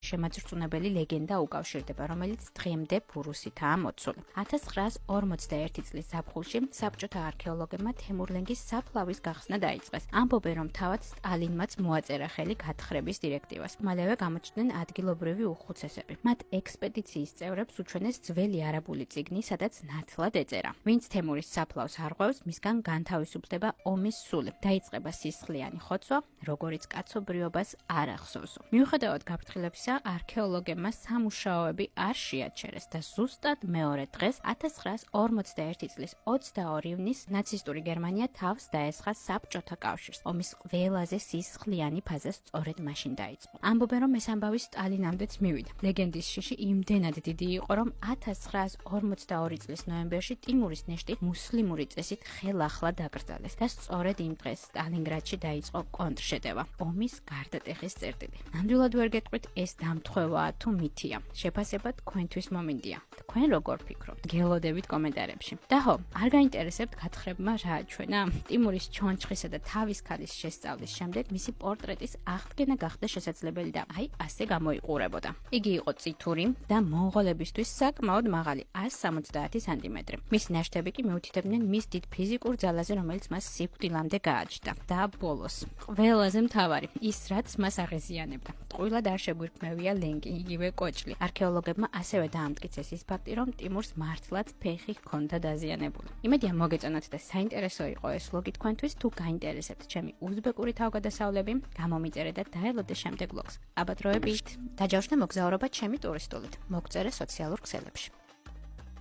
შემაძრწუნებელი ლეგენდა უკავშირდება, რომელიც დღემდე ბურუსითაა მოცული. 1941 წლის ზაფხულში საბჭოთა არქეოლოგებმა თემურლენგის საფლავის გახსნა დაიწყეს. ამბობენ, რომ თავად სტალინმაც მოაწერა ხელი გათხრების დირექტივას. მალევე გამოჩნდნენ ადგილობრივი უხუცესები. მათ ექსპედიციის წევრებს უჩვენეს ძველი არაბული წიგნი, სადაც ნათლად ეწერა: ვინც თემურის საფლავს არღვევს, მისგან განთავისუფლდება ომის სული. დაიწყება სისხლიანი ხოცვა, როგორიც კაცობრიობას არ ახსოვსო. მიუხედავად გაფრთხილებისა, არქეოლოგებმა სამუშაოები არ შეაჩერეს და ზუსტად მეორე დღეს 1941 წლის 22 ივნისს ნაცისტური გერმანია თავს დაესხა საბჭოთა კავშირს. ომის ყველაზე სისხლიანი ფაზა სწორედ მაშინ დაიწყო. ამბობენ, რომ ეს ამბავი სტალინამდეც მივიდა. ლეგენდის შიში იმდენად დიდი იყო, რომ 1942 წლის ნოემბერში ტიმურის ნეშტი მუსლიმური წესით ხელახლა დაკრძალეს და სწორედ იმ დღეს სტალინგრადში დაიწყო კონტრშეტევა, ომის გარდატეხის წერტილი. ნამდვილად ვერ გეტყვით, ეს დამთხევაა თუ მითია. შეფასება თქვენთვის მომინდია. თქვენ როგორ ფიქრობთ? გელოდებით კომენტარებში. და ხო, არ გაინტერესებთ გათხრებმა რა აჩვენა? ტიმურის ჩონჩხისა და თავის ქალის შესწავლის შემდეგ მისი პორტრეტის აღდგენა გახდა შესაძლებელი და ასე გამოიყურებოდა. იგი იყო წითური და მონღოლებისთვის საკმაოდ მაღალი, 170 სანტიმეტრი. მისი ნაშთები კი მიუთითებდნენ მის დიდ ფიზიკურ ძალაზე, რომელიც მას სიკვდილამდე გააჩნდა. და ბოლოს, ყველაზე მთავარი, ის რაც მას აღეზიანებდა. ტყუილად არ შეგვირქმევია ლენგი, იგივე კოჭლი. არქეოლოგებმა ასევე დაამტკიცეს ის ფაქტი, რომ ტიმურს მართლაც ფეხი ჰქონდა დაზიანებული. იმედია მოგეწონათ და საინტერესო იყო ეს ვლოგი თქვენთვის. თუ გაინტერესებთ ჩემი უზბეკური თავგადასავლები, გამომიწერეთ და დაელოდე შემდეგ ვლოგს. აბა დროებით. დაჯავშნე მოგზაურობა ჩემი ტურისტულით. მოგწერე სოციალურ ქსელებში.